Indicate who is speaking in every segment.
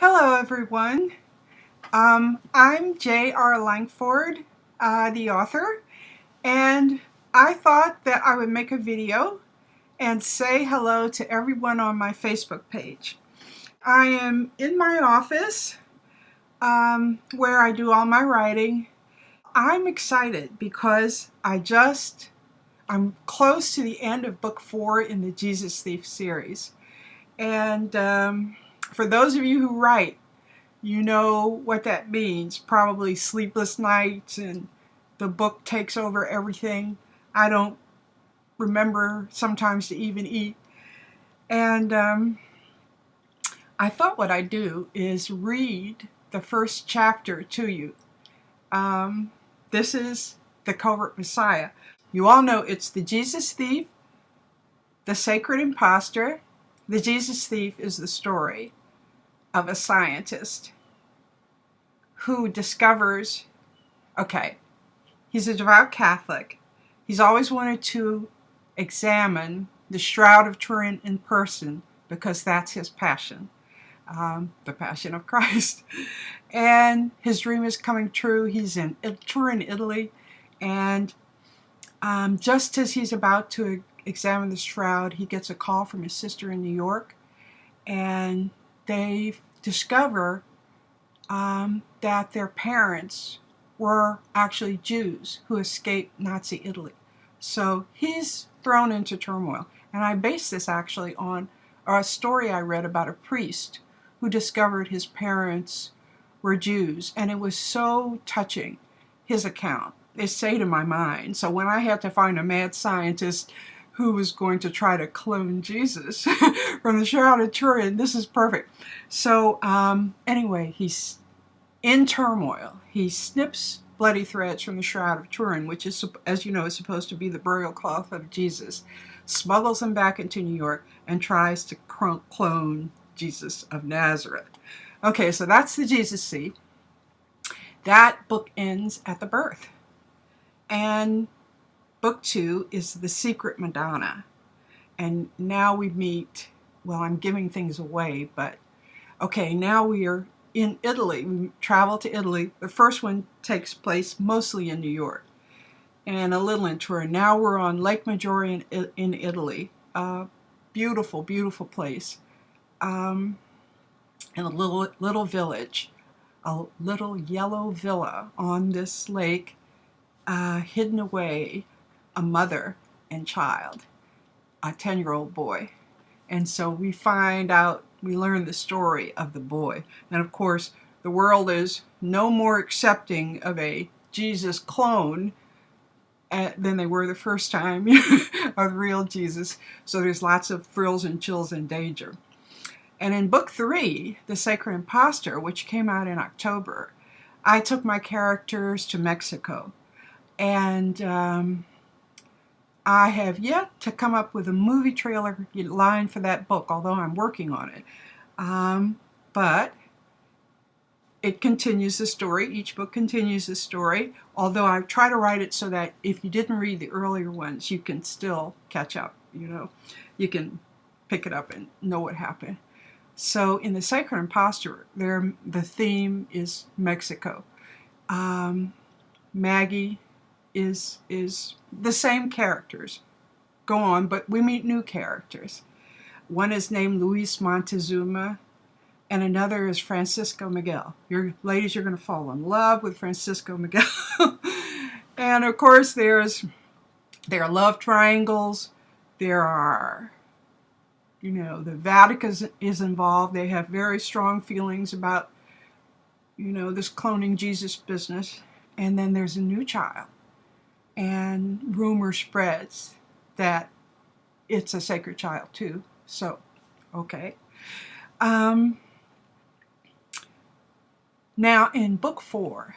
Speaker 1: Hello, everyone. I'm J.R. Langford, the author, and I thought that I would make a video and say hello to everyone on my Facebook page. I am in my office where I do all my writing. I'm excited because I'm close to the end of book 4 in the Jesus Thief series. And for those of you who write, you know what that means. Probably sleepless nights and the book takes over everything. I don't remember sometimes to even eat. And I thought what I'd do is read the first chapter to you. This is the Covert Messiah. You all know it's the Jesus Thief, the Sacred Imposter. The Jesus Thief is the story of a scientist who discovers, okay, he's a devout Catholic. He's always wanted to examine the Shroud of Turin in person because that's his passion, the Passion of Christ. And his dream is coming true. He's in Turin, Italy, and just as he's about to examine the shroud, he gets a call from his sister in New York, and they discover that their parents were actually Jews who escaped Nazi Italy. So he's thrown into turmoil. And I base this actually on a story I read about a priest who discovered his parents were Jews. And it was so touching, his account. It stayed in my mind. So when I had to find a mad scientist who was going to try to clone Jesus from the Shroud of Turin, this is perfect. So anyway, he's in turmoil. He snips bloody threads from the Shroud of Turin, which is, as you know, is supposed to be the burial cloth of Jesus, smuggles them back into New York, and tries to clone Jesus of Nazareth. Okay, so that's the Jesus Thief. That book ends at the birth. And book 2 is The Secret Madonna. And now we meet, well, I'm giving things away, but okay, now we are in Italy. We travel to Italy. The first one takes place mostly in New York and a little in Turin. Now we're on Lake Maggiore in Italy. Beautiful, beautiful place. In a little village, a little yellow villa on this lake, hidden away, a mother and child, a 10-year-old boy. And so we learn the story of the boy. And of course, the world is no more accepting of a Jesus clone than they were the first time of the real Jesus. So there's lots of thrills and chills and danger. And in book 3, The Sacred Imposter, which came out in October, I took my characters to Mexico. And I have yet to come up with a movie trailer line for that book, although I'm working on it. But it continues the story. Each book continues the story, although I try to write it so that if you didn't read the earlier ones, you can still catch up, You can pick it up and know what happened. So in The Sacred Imposter, the theme is Mexico. Maggie is the same characters go on, but we meet new characters. One is named Luis Montezuma, and another is Francisco Miguel. Ladies, you're going to fall in love with Francisco Miguel. And of course, there are love triangles. There are, the Vatican is involved. They have very strong feelings about, this cloning Jesus business. And then there's a new child. And rumor spreads that it's a sacred child too. So, okay. Now in book 4,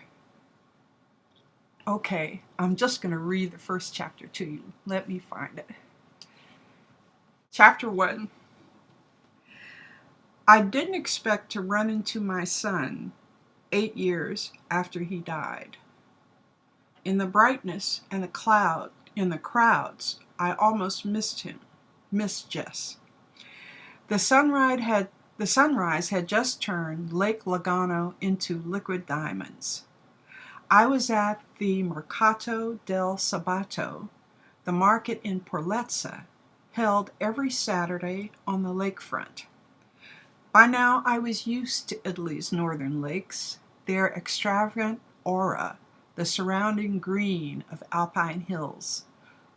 Speaker 1: okay, I'm just going to read the first chapter to you. Let me find it. Chapter 1. I didn't expect to run into my son 8 years after he died. In the brightness and in the crowds, I almost missed Jess. The sunrise The sunrise had just turned Lake Lugano into liquid diamonds. I was at the Mercato del Sabato, the market in Porlezza, held every Saturday on the lakefront. By now I was used to Italy's northern lakes, their extravagant aura, the surrounding green of alpine hills.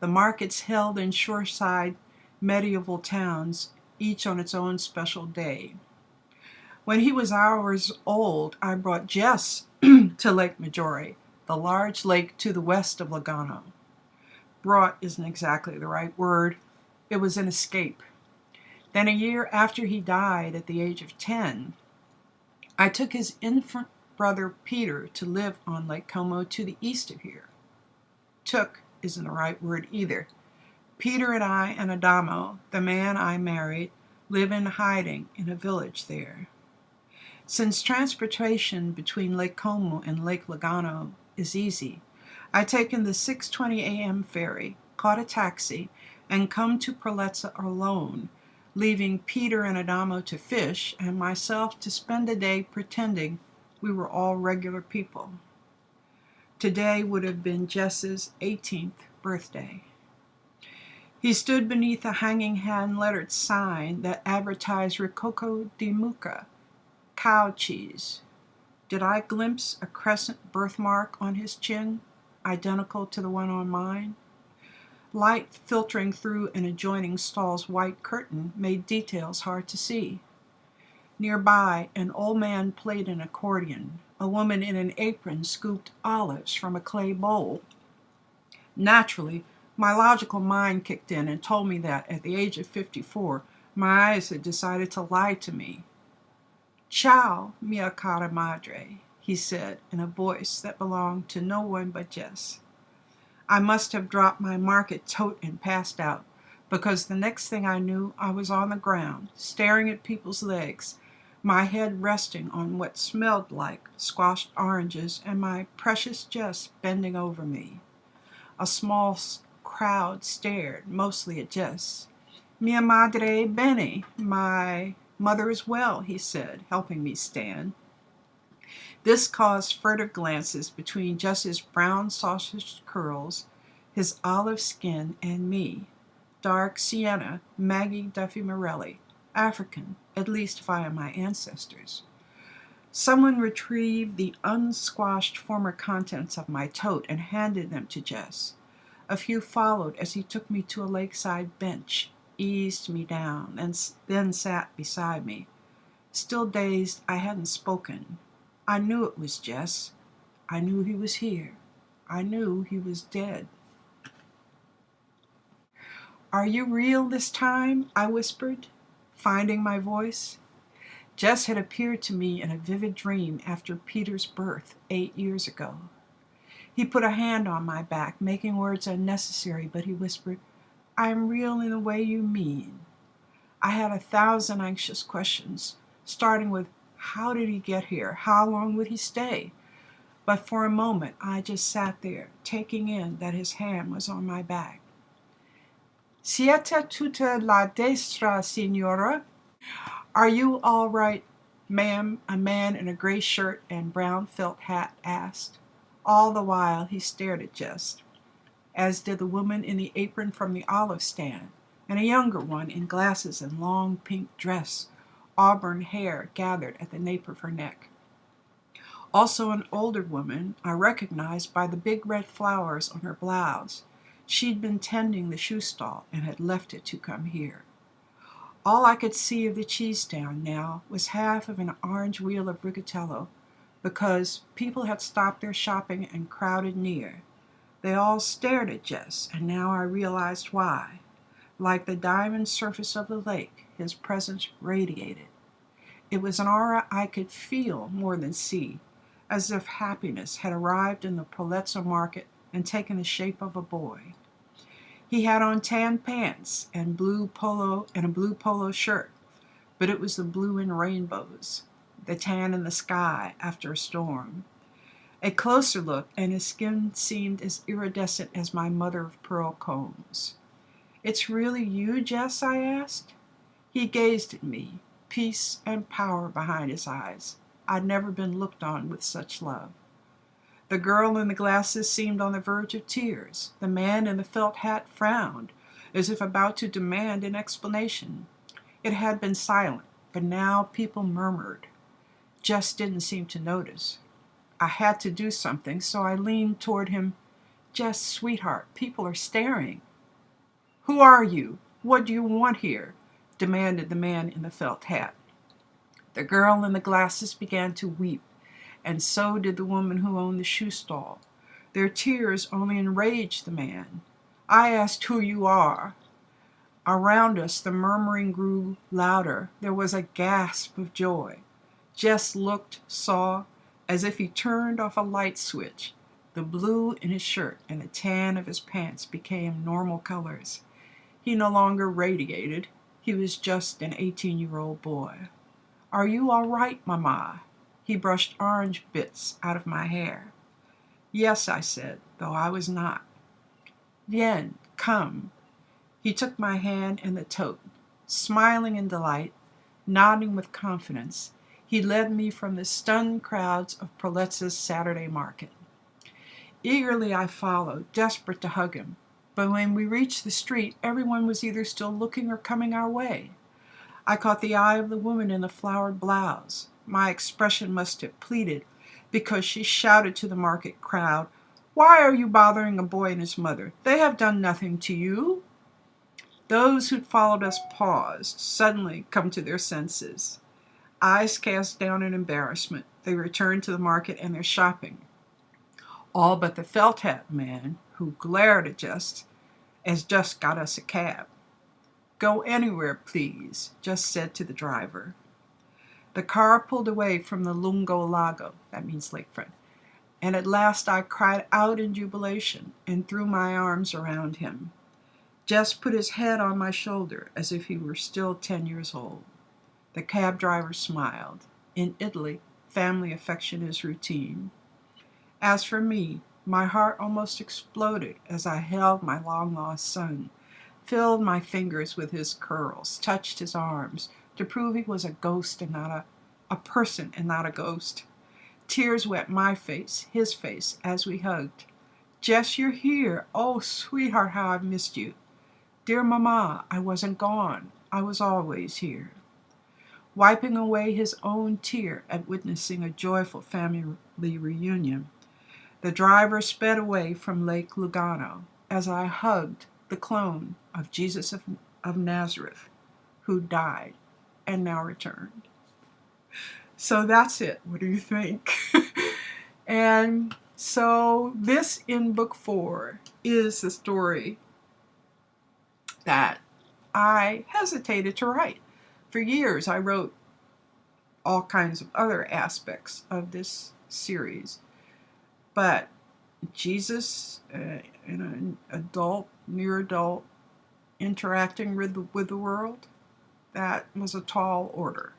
Speaker 1: The markets held in shoreside medieval towns, each on its own special day. When he was hours old, I brought Jess to Lake Maggiore, the large lake to the west of Lugano. Brought isn't exactly the right word. It was an escape. Then a year after he died at the age of 10, I took his infant brother Peter to live on Lake Como to the east of here. Took isn't the right word either. Peter and I and Adamo, the man I married, live in hiding in a village there. Since transportation between Lake Como and Lake Lugano is easy, I've taken the 6:20 a.m. ferry, caught a taxi, and come to Porlezza alone, leaving Peter and Adamo to fish and myself to spend a day pretending we were all regular people. Today would have been Jess's 18th birthday. He stood beneath a hanging hand-lettered sign that advertised Rococo di Mucca, cow cheese. Did I glimpse a crescent birthmark on his chin, identical to the one on mine? Light filtering through an adjoining stall's white curtain made details hard to see. Nearby, an old man played an accordion. A woman in an apron scooped olives from a clay bowl. Naturally, my logical mind kicked in and told me that, at the age of 54, my eyes had decided to lie to me. "Ciao, mia cara madre," he said in a voice that belonged to no one but Jess. I must have dropped my market tote and passed out, because the next thing I knew, I was on the ground, staring at people's legs, my head resting on what smelled like squashed oranges, and my precious Jess bending over me. A small crowd stared, mostly at Jess. "Mia madre bene," my mother is well, he said, helping me stand. This caused furtive glances between Jess's brown sausage curls, his olive skin, and me. Dark sienna, Maggie Duffy Morelli, African, at least via my ancestors. Someone retrieved the unsquashed former contents of my tote and handed them to Jess. A few followed as he took me to a lakeside bench, eased me down, and then sat beside me. Still dazed, I hadn't spoken. I knew it was Jess. I knew he was here. I knew he was dead. "Are you real this time?" I whispered, finding my voice. Jess had appeared to me in a vivid dream after Peter's birth 8 years ago. He put a hand on my back, making words unnecessary, but he whispered, "I am real in the way you mean." I had 1,000 anxious questions, starting with, how did he get here? How long would he stay? But for a moment, I just sat there, taking in that his hand was on my back. "Siete tutta la destra, signora?" "Are you all right, ma'am?" a man in a gray shirt and brown felt hat asked. All the while, he stared at Jess, as did the woman in the apron from the olive stand, and a younger one in glasses and long pink dress, auburn hair gathered at the nape of her neck. Also an older woman I recognized by the big red flowers on her blouse. She'd been tending the shoe stall and had left it to come here. All I could see of the cheese stand now was half of an orange wheel of rigatello, because people had stopped their shopping and crowded near. They all stared at Jess, and now I realized why. Like the diamond surface of the lake, his presence radiated. It was an aura I could feel more than see, as if happiness had arrived in the Porlezza market and taken the shape of a boy. He had on tan pants and a blue polo shirt, but it was the blue in rainbows, the tan in the sky after a storm. A closer look, and his skin seemed as iridescent as my mother-of-pearl combs. "It's really you, Jess?" I asked. He gazed at me, peace and power behind his eyes. I'd never been looked on with such love. The girl in the glasses seemed on the verge of tears. The man in the felt hat frowned, as if about to demand an explanation. It had been silent, but now people murmured. Jess didn't seem to notice. I had to do something, so I leaned toward him. Jess, sweetheart, people are staring. Who are you? What do you want here? Demanded the man in the felt hat. The girl in the glasses began to weep, and so did the woman who owned the shoe stall. Their tears only enraged the man. I asked who you are. Around us, the murmuring grew louder. There was a gasp of joy. Jess looked, saw, as if he turned off a light switch. The blue in his shirt and the tan of his pants became normal colors. He no longer radiated. He was just an 18-year-old boy. Are you all right, Mama? He brushed orange bits out of my hair. Yes, I said, though I was not. Bien, come. He took my hand in the tote. Smiling in delight, nodding with confidence, he led me from the stunned crowds of Proletza's Saturday market. Eagerly I followed, desperate to hug him. But when we reached the street, everyone was either still looking or coming our way. I caught the eye of the woman in the flowered blouse. My expression must have pleaded, because she shouted to the market crowd, Why are you bothering a boy and his mother? They have done nothing to you. Those who'd followed us paused, suddenly come to their senses. Eyes cast down in embarrassment, they returned to the market and their shopping. All but the felt hat man, who glared at Jess, as Jess got us a cab. Go anywhere, please, Jess said to the driver. The car pulled away from the Lungo Lago, that means lakefront, and at last I cried out in jubilation and threw my arms around him. Jess put his head on my shoulder as if he were still 10 years old. The cab driver smiled. In Italy, family affection is routine. As for me, my heart almost exploded as I held my long-lost son, filled my fingers with his curls, touched his arms to prove he was a ghost and not a person and not a ghost. Tears wet my face, his face, as we hugged. Jess, you're here. Oh, sweetheart, how I've missed you. Dear Mama, I wasn't gone. I was always here. Wiping away his own tear at witnessing a joyful family reunion, the driver sped away from Lake Lugano as I hugged the clone of Jesus of Nazareth, who died and now returned. So that's it. What do you think? And so this in book 4 is the story that I hesitated to write. For years I wrote all kinds of other aspects of this series. But Jesus, in an adult, near adult, interacting with the world, that was a tall order.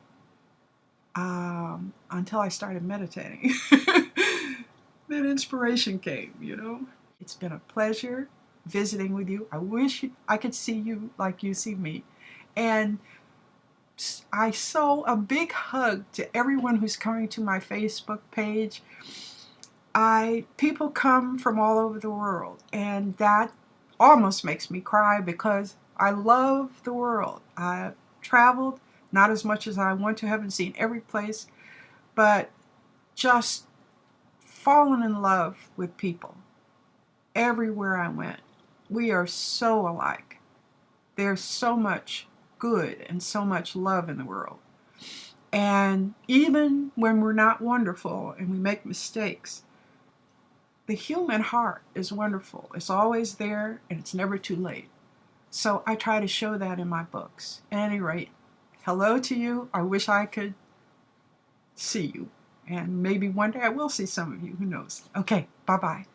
Speaker 1: Until I started meditating. Then inspiration came, you know. It's been a pleasure visiting with you. I wish I could see you like you see me. And I sow a big hug to everyone who's coming to my Facebook page. People come from all over the world, and that almost makes me cry because I love the world. I've traveled, not as much as I want to, haven't seen every place, but just fallen in love with people everywhere I went. We are so alike. There's so much good and so much love in the world. And even when we're not wonderful and we make mistakes, the human heart is wonderful. It's always there and it's never too late. So I try to show that in my books. At any rate, hello to you. I wish I could see you. And maybe one day I will see some of you. Who knows? Okay, bye-bye.